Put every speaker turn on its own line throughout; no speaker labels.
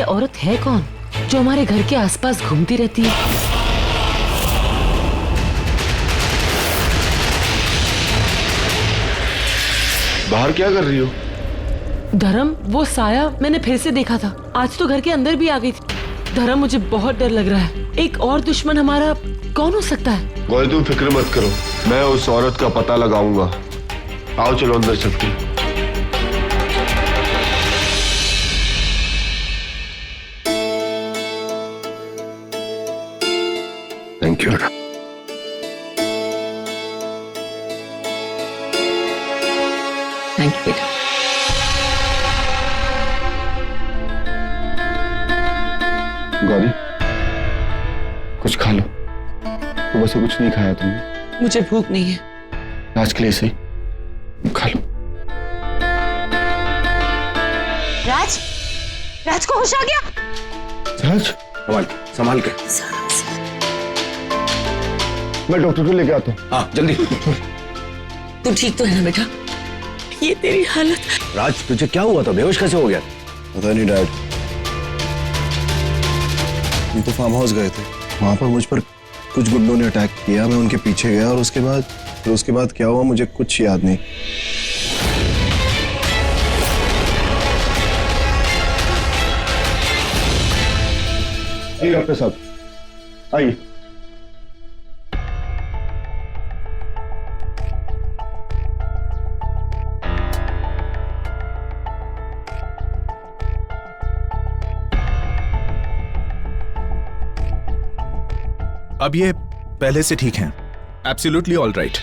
औरत है कौन जो हमारे घर के आसपास घूमती रहती है?
बाहर क्या कर रही हो?
धर्म, वो साया मैंने फिर से देखा था। आज तो घर के अंदर भी आ गई थी। धर्म, मुझे बहुत डर लग रहा है। एक और दुश्मन हमारा कौन हो सकता है?
गौरी तुम फिक्र मत करो, मैं उस औरत का पता लगाऊंगा। आओ चलो अंदर चलते हैं। Thank you.
थैंक यू बेटा।
गौरी कुछ खा लो, सुबह से कुछ नहीं खाया तुमने।
मुझे भूख नहीं है।
आज के लिए सही, खा लो।
राज, राज को होश आ गया?
राज संभाल के। मैं डॉक्टर को लेके आता हूँ।
हाँ जल्दी।
तू ठीक तो है ना बेटा? ये तेरी हालत।
राज तुझे क्या हुआ था? बेहोश कैसे हो गया?
पता नहीं डैड, हम तो फार्म हाउस गए थे, वहां पर मुझ पर कुछ गुंडों ने अटैक किया। मैं उनके पीछे गया और उसके बाद क्या हुआ मुझे कुछ याद नहीं।
डॉक्टर साहब आइए।
अब ये पहले से ठीक हैं। Absolutely all right.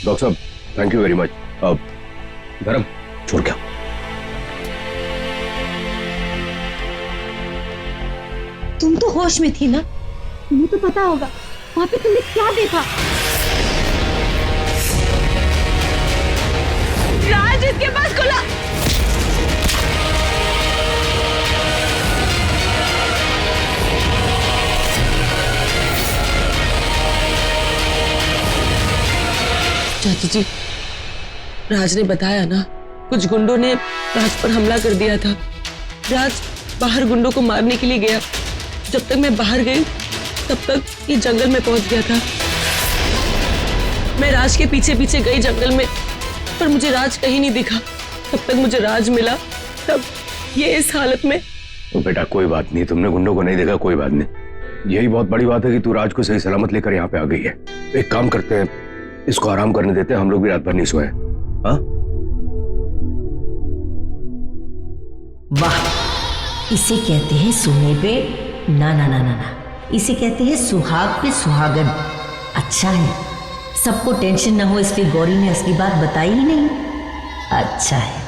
डॉक्टर साहब थैंक यू वेरी मच। अब धर्म छोड़ क्या?
तुम तो होश में थी ना, तुम्हें तो पता होगा वहां पे तुमने क्या देखा। राज इसके पास खुला।
चाची जी, राज ने बताया ना, कुछ गुंडों ने राज पर हमला कर दिया था। राज बाहर गुंडों को मारने के लिए गया। जब तक मैं बाहर गई तब तक ये जंगल में पहुंच गया था। मैं राज के पीछे पीछे गई जंगल में, पर मुझे राज कहीं नहीं दिखा। तब तक मुझे राज मिला, तब ये इस हालत में।
तो बेटा कोई बात नहीं, तुमने गुंडों को नहीं देखा, कोई बात नहीं। यही बहुत बड़ी बात है कि तू राज को सही सलामत लेकर यहाँ पे आ गई है। एक काम करते हैं, इसको आराम करने देते हैं, हम लोग भी रात भर नहीं सोए। हाँ
वाह, इसे कहते हैं सोने पे ना ना ना ना ना, इसे कहते हैं सुहाग पे सुहागन। अच्छा है, सबको टेंशन ना हो इसलिए गौरी ने असली बात बताई ही नहीं। अच्छा है,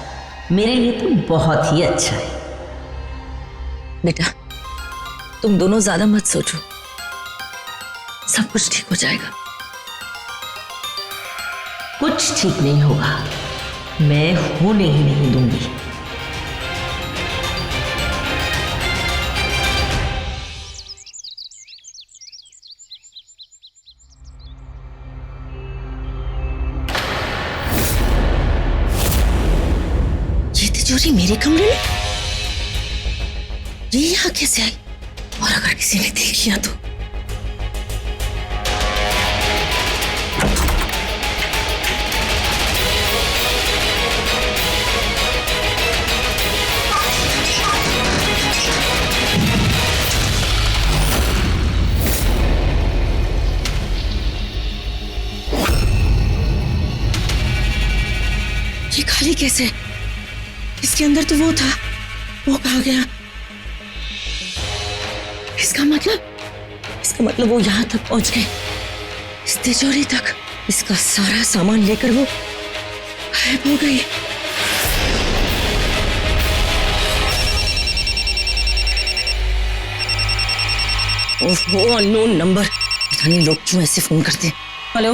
मेरे लिए तो बहुत ही अच्छा है।
बेटा तुम दोनों ज्यादा मत सोचो, सब कुछ ठीक हो जाएगा।
कुछ ठीक नहीं होगा, मैं होने ही नहीं दूंगी।
ये तिजोरी मेरे कमरे में, ये यहाँ कैसे आई? और अगर किसी ने देख लिया तो? ये खाली कैसे? इसके अंदर तो वो था, वो कहाँ गया? इसका मतलब वो यहाँ तक पहुंच गए, इस तिजोरी तक। इसका सारा सामान लेकर वो गायब हो गई। वो अननोन नंबर, पता नहीं लोग क्यों ऐसे फोन करते हैं। हेलो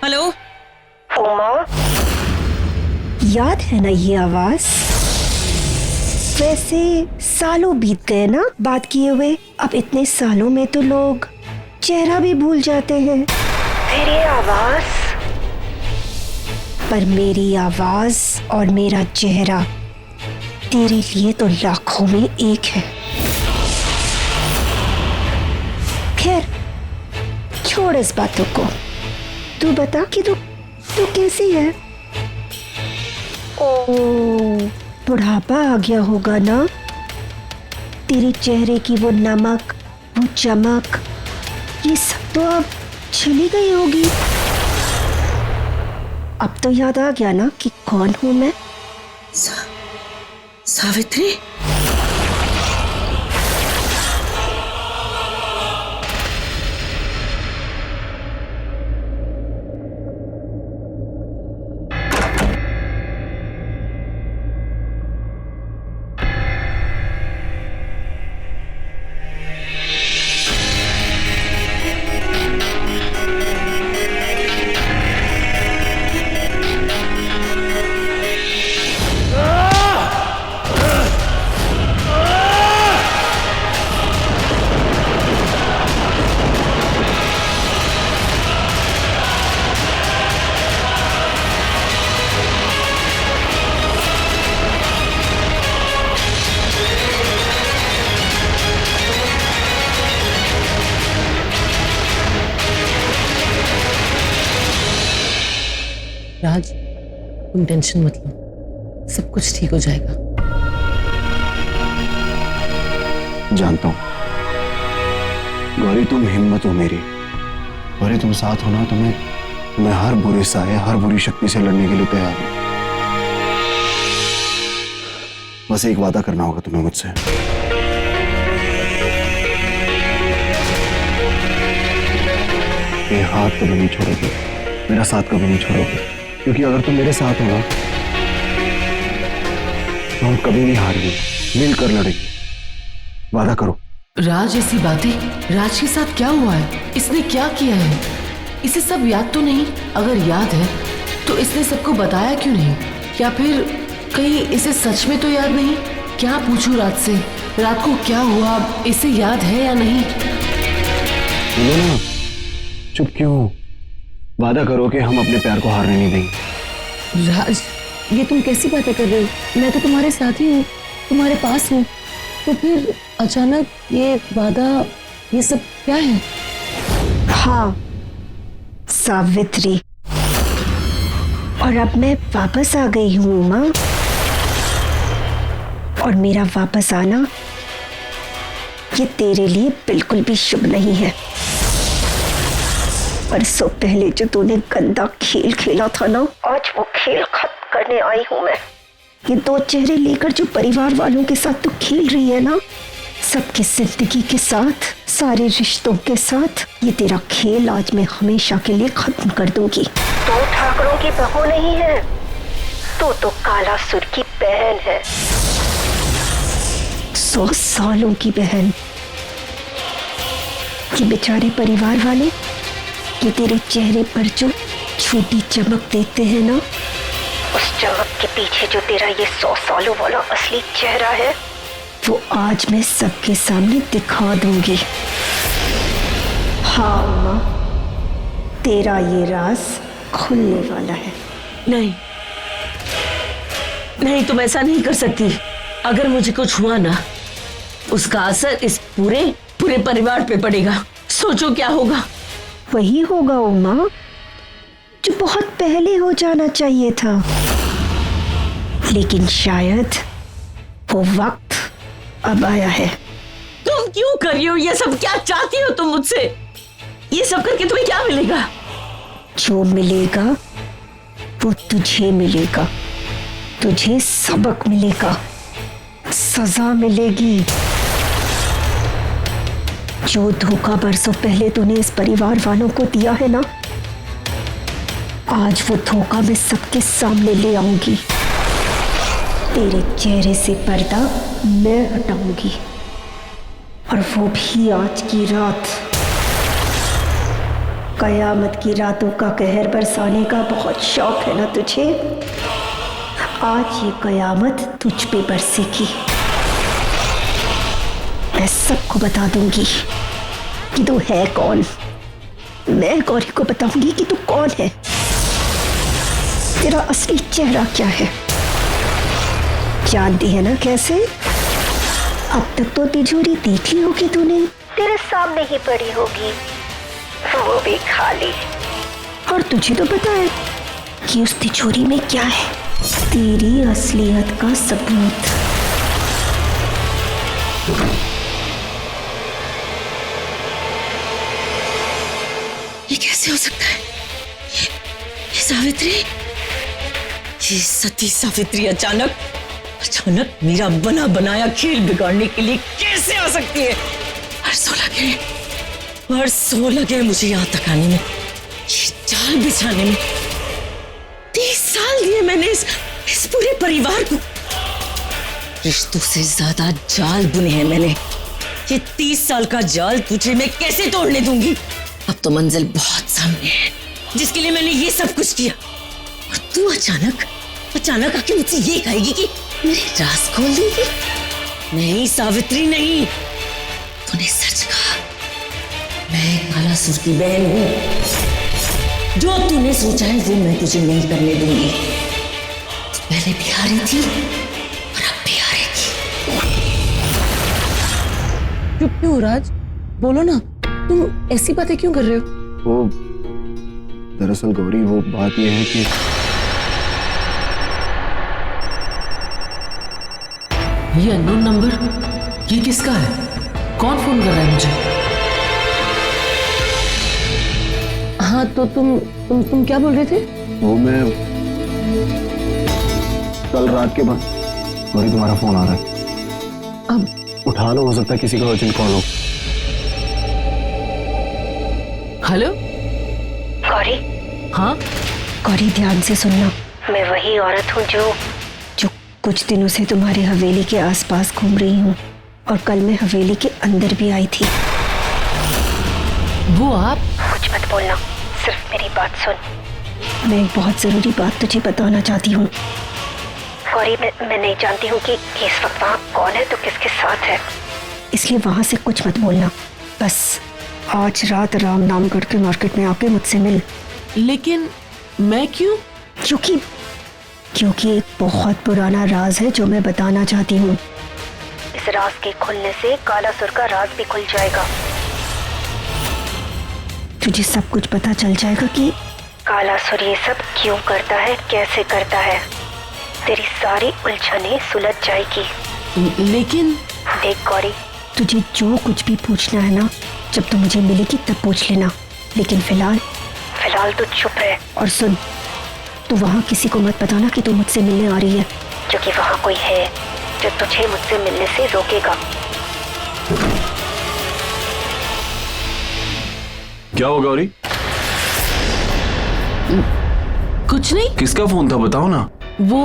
हेलो,
याद है ना ये आवाज? वैसे सालों बीत गए ना बात किए हुए। अब इतने सालों में तो लोग चेहरा भी भूल जाते हैं। फिर ये आवाज, पर मेरी आवाज और मेरा चेहरा तेरे लिए तो लाखों में एक है। खैर छोड़ इस बातों को, तू बता कि तू कैसी है? ओ, बुढ़ापा आ गया होगा ना? तेरे चेहरे की वो नमक, वो चमक, ये सब तो अब चली गई होगी। अब तो याद आ गया ना कि कौन हूं मैं?
सावित्री, राज, तुम टेंशन मत लो, सब कुछ ठीक हो जाएगा।
जानता हूं गौरी, तुम हिम्मत हो मेरी। गौरी तुम साथ हो ना, तुम्हें हर बुरे साये, हर बुरी शक्ति से लड़ने के लिए तैयार हूं। बस एक वादा करना होगा तुम्हें मुझसे। ये हाथ कभी नहीं छोड़ोगे, मेरा साथ कभी नहीं छोड़ोगे, क्योंकि अगर तुम मेरे साथ हो ना तो हम कभी नहीं हारेंगे, मिलकर लड़ेंगे। वादा करो।
राज, ऐसी बातें, राज के साथ क्या हुआ है? इसने क्या किया है? इसे सब याद तो नहीं? अगर याद है तो इसने सबको बताया क्यों नहीं? या फिर कहीं इसे सच में तो याद नहीं? क्या पूछूं राज से, रात को क्या हुआ, इसे याद है या नहीं?
बोलो ना, चुप क्यों? वादा करो कि हम अपने प्यार को हारने नहीं देंगे।
राज, ये तुम कैसी बातें कर रहे हो? मैं तो तुम्हारे साथ ही हूँ, तुम्हारे पास हूँ, तो फिर अचानक ये वादा, ये सब क्या है?
हाँ सावित्री, और अब मैं वापस आ गई हूँ माँ, और मेरा वापस आना ये तेरे लिए बिल्कुल भी शुभ नहीं है। परसों पहले जो तूने गंदा खेल खेला था ना, आज वो खेल खत्म करने आई हूँ मैं। ये दो चेहरे लेकर जो परिवार वालों के साथ तू खेल रही है ना, सबकी जिंदगी के साथ, सारे रिश्तों के साथ, ये तेरा खेल आज मैं हमेशा के लिए खत्म कर दूंगी। तू ठाकरों की बहू नहीं है, तू तो कालासुर की बहन है, 100 सालों की बहन। ये बेचारे परिवार वाले, ये तेरे चेहरे पर जो छोटी चमक देते हैं ना, उस चमक के पीछे जो तेरा ये 100 सालों वाला असली चेहरा है, वो आज मैं सबके सामने दिखा दूंगी। हाँ माँ, तेरा ये राज खुलने वाला है।
नहीं नहीं, तुम ऐसा नहीं कर सकती। अगर मुझे कुछ हुआ ना, उसका असर इस पूरे परिवार पे पड़ेगा। सोचो क्या होगा।
वही होगा उमा जो बहुत पहले हो जाना चाहिए था, लेकिन शायद वो वक्त अब आया है।
तुम क्यों कर रही हो ये सब? क्या चाहती हो तुम मुझसे? ये सब करके तुम्हें क्या मिलेगा?
जो मिलेगा वो तुझे मिलेगा, तुझे सबक मिलेगा, सजा मिलेगी। जो धोखा बरसों पहले तूने इस परिवार वालों को दिया है ना, आज वो धोखा मैं सबके सामने ले आऊंगी। तेरे चेहरे से पर्दा मैं हटाऊंगी, और वो भी आज की रात। कयामत की रातों का कहर बरसाने का बहुत शौक है ना तुझे? आज ये कयामत तुझ पे बरसेगी। मैं सबको बता दूंगी कि तू है कौन। मैं गौरी को बताऊंगी कि तू कौन है, तेरा असली चेहरा क्या है। जानती है ना कैसे? अब तक तो तिजोरी देख ली होगी तूने, तेरे सामने ही पड़ी होगी, वो भी खाली। और तुझे तो पता है कि उस तिजोरी में क्या है, तेरी असलियत का सबूत।
ये कैसे हो सकता है? ये सावित्री, ये सती सावित्री अचानक मेरा बना बनाया खेल बिगाड़ने के लिए कैसे आ सकती है? वर्षों लगे मुझे यहाँ तक आने में, ये जाल बिछाने में। 30 साल दिए मैंने इस पूरे परिवार को, रिश्तों से ज्यादा जाल बुने हैं मैंने। ये 30 साल का जाल तुझे मैं कैसे तोड़ने दूंगी? अब तो मंजिल बहुत सामने है, जिसके लिए मैंने ये सब कुछ किया, और तू अचानक आके मुझसे ये कहेगी कि मेरे राज खोल देगी? नहीं सावित्री नहीं, तूने सच कहा, मैं कालासुर की बहन हूं। जो तूने सोचा है वो मैं तुझे नहीं करने दूंगी। तू पहले भी हारी थी और अब भी हारेगी। चुप क्यों राज? बोलो ना, तुम ऐसी बातें क्यों कर रहे हो?
वो दरअसल गौरी, वो बात यह है कि
ये अननोन नंबर, ये किसका है? कौन फोन कर रहा है मुझे?
हाँ तो तुम क्या बोल रहे थे?
वो मैं कल रात के बाद गौरी तुम्हारा फोन आ रहा है, अब उठा लो, हो सकता है किसी का अर्जेंट कॉल हो।
हेलो
गौरी?
हाँ
गौरी ध्यान से सुनना, मैं वही औरत हूँ जो कुछ दिनों से तुम्हारी हवेली के आसपास घूम रही हूँ, और कल मैं हवेली के अंदर भी आई थी।
वो आप?
कुछ मत बोलना, सिर्फ मेरी बात सुन। मैं एक बहुत जरूरी बात तुझे बताना चाहती हूँ। गौरी, मैं नहीं जानती हूँ कि इस वक्त वहाँ कौन है तो किसके साथ है, इसलिए वहाँ से कुछ मत बोलना। बस आज रात राम नाम करके मार्केट में आके मुझसे मिल।
लेकिन मैं क्यों?
क्योंकि एक बहुत पुराना राज है जो मैं बताना चाहती हूँ। इस राज के खुलने से कालासुर का राज भी खुल जाएगा। तुझे सब कुछ पता चल जाएगा कि कालासुर ये सब क्यों करता है, कैसे करता है। तेरी सारी उलझनें सुलझ जाएगी।
लेकिन
देख गौरी, तुझे जो कुछ भी पूछना है ना, जब तू मुझे मिलेगी तब पूछ लेना, लेकिन फिलहाल तू चुप रह। और सुन, तू वहाँ किसी को मत बताना कि तू मुझसे मिलने आ रही है, क्योंकि वहाँ कोई है जो तुझे मुझसे मिलने से रोकेगा।
क्या हुआ गौरी?
कुछ नहीं।
किसका फोन था बताओ ना।
वो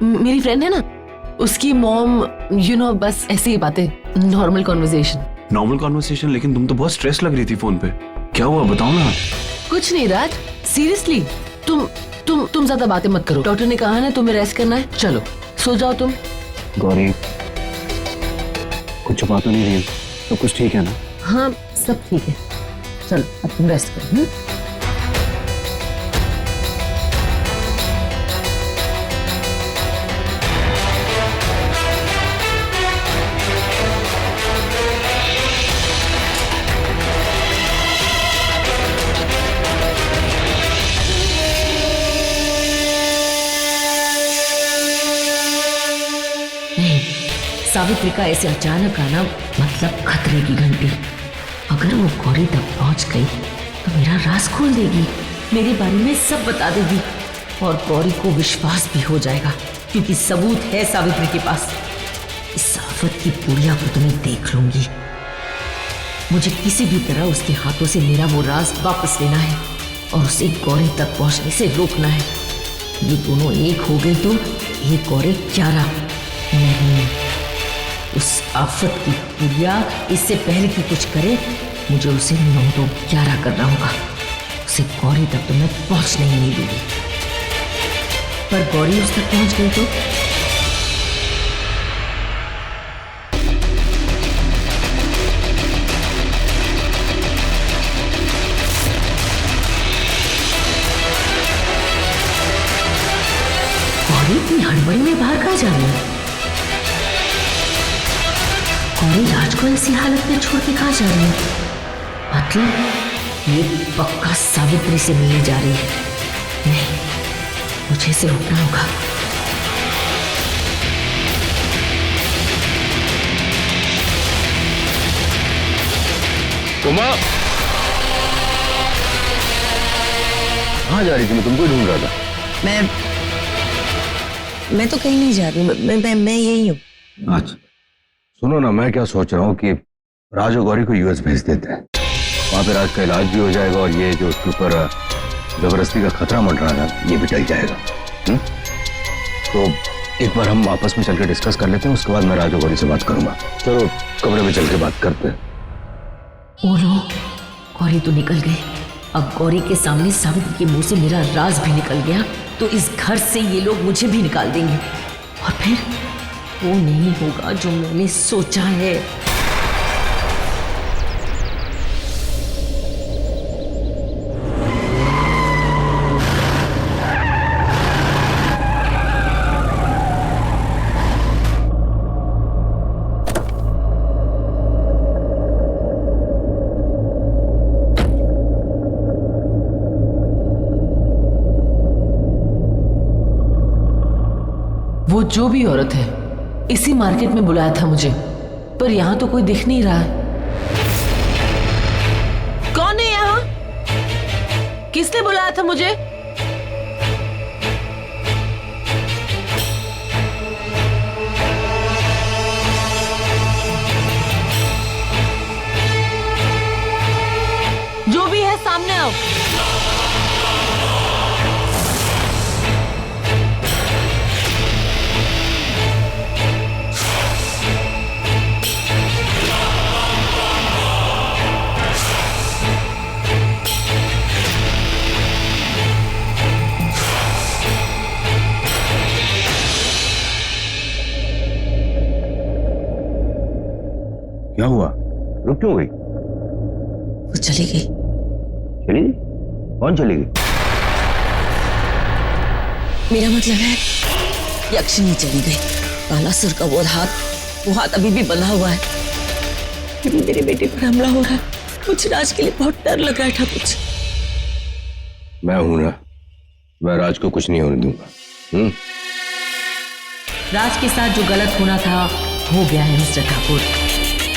मेरी फ्रेंड है ना, उसकी मॉम, बस ऐसी ही बातें, नॉर्मल कॉन्वर्सेशन।
Normal conversation? लेकिन तुम तो बहुत स्ट्रेस लग रही थी फोन पे, क्या हुआ बताओ ना।
कुछ नहीं राज, सीरियसली, तुम ज्यादा बातें मत करो। डॉक्टर ने कहा है ना तुम्हें रेस्ट करना है, चलो सो जाओ तुम।
गौरी, कुछ छुपा तो नहीं रही, तो कुछ ठीक है ना?
हाँ सब ठीक है, चलो अब तुम रेस्ट करो। सावित्री का ऐसे अचानक आना मतलब खतरे की घंटी। अगर वो गौरी तक पहुंच गई तो मेरा राज खोल देगी, मेरे बारे में सब बता देगी, और गौरी को विश्वास भी हो जाएगा क्योंकि सबूत है सावित्री के पास। इस आफत की पुड़िया को तो मैं देख लूंगी। मुझे किसी भी तरह उसके हाथों से मेरा वो राज वापस लेना है और उसे गौरी तक पहुंचने से रोकना है। ये दोनों एक हो गए तो एक और एक 11 नहीं। उस आफत की पुड़िया इससे पहले कि कुछ करे, मुझे उसे 9 तो 11 करना होगा। उसे गौरी तक तो मैं पहुंचने ही नहीं दूंगी। पर गौरी उस तक पहुंच गई तो गौरी इतनी हड़बड़ी में बाहर कहाँ जा रही है? गौरी राज को ऐसी हालत में छोड़ के कहाँ जा रही है? मतलब ये पक्का सावित्री से मिलने जा रही है। नहीं, मुझे इसे रोकना होगा।
उमा, कहाँ जा रही थी? मैं तुमको ही ढूंढ रहा था।
मैं तो कहीं नहीं जा रही, मैं यही हूँ।
अच्छा सुनो ना, मैं क्या सोच रहा हूँ कि राज और गौरी को यूएस भेज देते हैं। वहां पे राज का इलाज भी हो जाएगा और ये जो उसके ऊपर जबरदस्ती का खतरा मंडरा रहा है ये भी टल जाएगा। तो एक बार हम आपस में चल के डिस्कस कर लेते हैं, उसके बाद मैं राज और गौरी से बात करूंगा। चलो कमरे में चल के बात करते हैं।
ओ नो, गौरी तो निकल गई। अब गौरी के सामने सावित्री के मुंह से मेरा राज भी निकल गया तो इस घर से ये लोग मुझे भी निकाल देंगे और फिर वो नहीं होगा जो मैंने सोचा है। वो जो भी औरत है इसी मार्केट में बुलाया था मुझे, पर यहां तो कोई दिख नहीं रहा है। कौन है यहां? किसने बुलाया था मुझे? जो भी है सामने आओ।
क्या हुआ? रुक क्यों गई?
वो चली गई।
चली गई? कौन चली गई?
मेरा मतलब है यक्षिणी चली गई। कालासुर का वो हाथ अभी भी बंधा हुआ है। अभी मेरे बेटे पर हमला हो रहा है। मुझे राज के लिए बहुत डर लग रहा था। कुछ
मैं हूं ना, मैं राज को कुछ नहीं होने दूंगा।
राज के साथ जो गलत होना था हो गया है मिस्टर ठाकुर।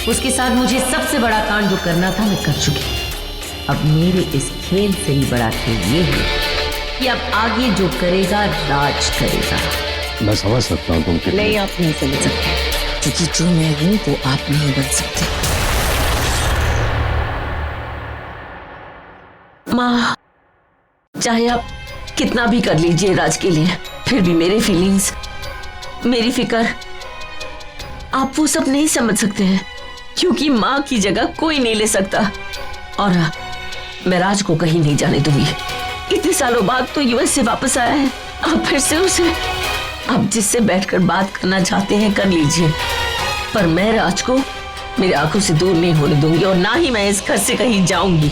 उसके साथ मुझे सबसे बड़ा कांड जो करना था मैं कर चुकी। अब मेरे इस खेल से ही बड़ा खेल ये है कि अब आगे जो करेगा राज करेगा।
मैं समझ सकता हूँ तुम कितनी।
नहीं, आप नहीं समझ सकते, क्योंकि जो मैं हूं वो आप नहीं बन सकते।
माँ, चाहे आप कितना भी कर लीजिए राज के लिए, फिर भी मेरे फीलिंग्स, मेरी फिक्र, आप वो सब नहीं समझ सकते हैं, क्योंकि माँ की जगह कोई नहीं ले सकता। और मैं राज को कहीं नहीं जाने दूंगी। इतने सालों बाद तो यूएस से वापस आया है, आप फिर से उसे, आप जिससे बैठकर बात करना चाहते हैं कर लीजिए, पर मैं राज को मेरी आंखों से दूर नहीं होने दूंगी और ना ही मैं इस घर से कहीं जाऊंगी।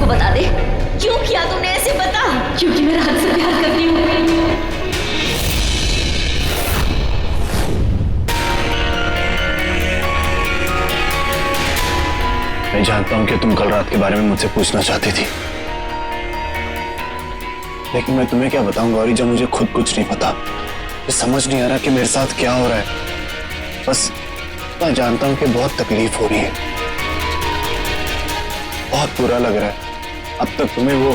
बता दे क्यों किया तूने ऐसे, बता। क्योंकि मैं राज से प्यार करती हूँ।
मैं जानता हूं कि तुम कल रात के बारे में मुझसे पूछना चाहती थी, लेकिन मैं तुम्हें क्या बताऊं गौरी, जब मुझे खुद कुछ नहीं पता। मुझे समझ नहीं आ रहा कि मेरे साथ क्या हो रहा है। बस मैं जानता हूं कि बहुत तकलीफ हो रही है, बहुत बुरा लग रहा है। अब तक तुम्हें वो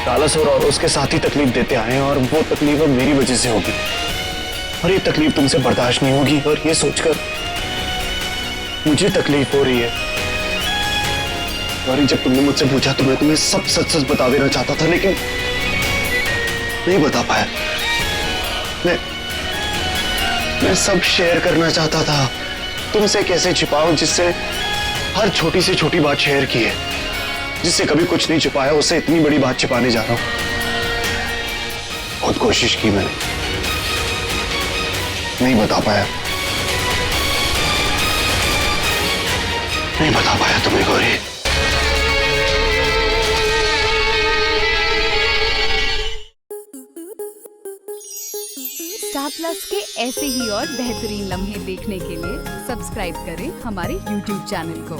कालासुर और उसके साथ ही तकलीफ देते आए हैं और वो तकलीफ अब मेरी वजह से होगी और ये तकलीफ तुमसे बर्दाश्त नहीं होगी। और ये सोचकर मुझे तकलीफ हो रही है। और जब तुमने मुझसे पूछा तो मैं तुम्हें सब सच सच बता देना चाहता था, लेकिन नहीं बता पाया। मैं सब शेयर करना चाहता था। तुमसे कैसे छिपाऊं जिससे हर छोटी से छोटी बात शेयर की है, जिससे कभी कुछ नहीं छिपाया उससे इतनी बड़ी बात छिपाने जा रहा हूं। बहुत कोशिश की मैंने, नहीं बता पाया, नहीं बता पाया तुम्हें गौरी।
स्टार प्लस के ऐसे ही और बेहतरीन लम्हे देखने के लिए सब्सक्राइब करें हमारे YouTube चैनल को।